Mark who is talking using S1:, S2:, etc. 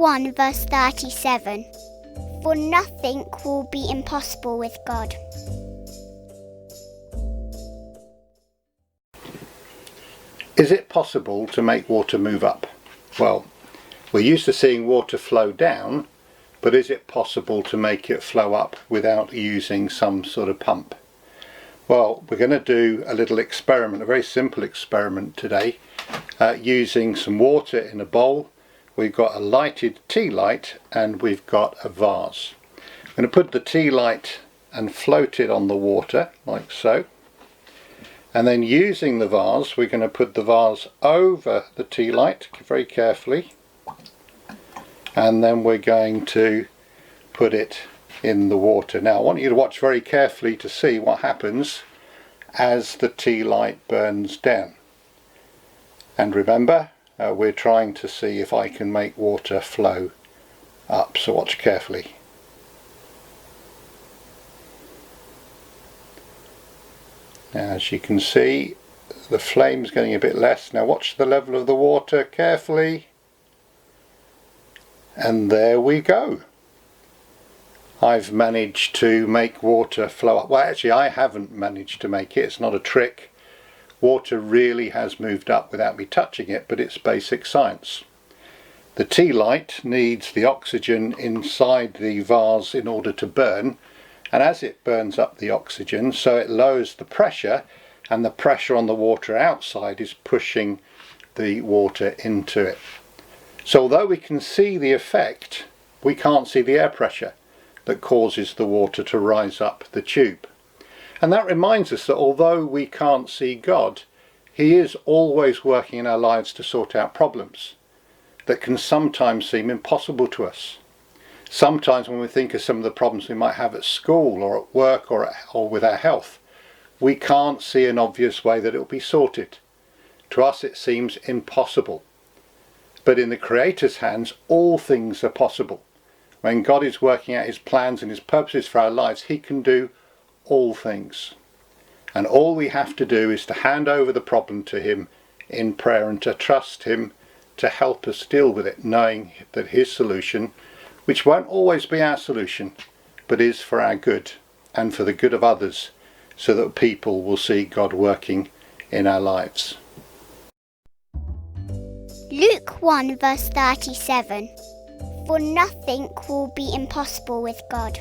S1: 1 verse 37. For nothing will be impossible with God.
S2: Is it possible to make water move up? Well, we're used to seeing water flow down, but is it possible to make it flow up without using some sort of pump? Well, we're going to do a little experiment, a very simple experiment today, using some water in a bowl. We've got a lighted tea light and we've got a vase. I'm going to put the tea light and float it on the water, like so. And then using the vase, we're going to put the vase over the tea light very carefully. And then we're going to put it in the water. Now I want you to watch very carefully to see what happens as the tea light burns down. And remember, we're trying to see if I can make water flow up, so watch carefully. Now, as you can see, the flame's getting a bit less. Now watch the level of the water carefully. And there we go. I've managed to make water flow up. Well, actually I haven't managed to make it. It's not a trick. Water really has moved up without me touching it, but it's basic science. The tea light needs the oxygen inside the vase in order to burn. And as it burns up the oxygen, so it lowers the pressure, and the pressure on the water outside is pushing the water into it. So although we can see the effect, we can't see the air pressure that causes the water to rise up the tube. And that reminds us that although we can't see God, He is always working in our lives to sort out problems that can sometimes seem impossible to us. Sometimes when we think of some of the problems we might have at school or at work or with our health, we can't see an obvious way that it will be sorted. To us it seems impossible. But in the Creator's hands, all things are possible. When God is working out His plans and His purposes for our lives, He can do all things. And all we have to do is to hand over the problem to Him in prayer and to trust Him to help us deal with it, knowing that His solution, which won't always be our solution, but is for our good and for the good of others, so that people will see God working in our lives.
S1: Luke 1 verse 37. For nothing will be impossible with God.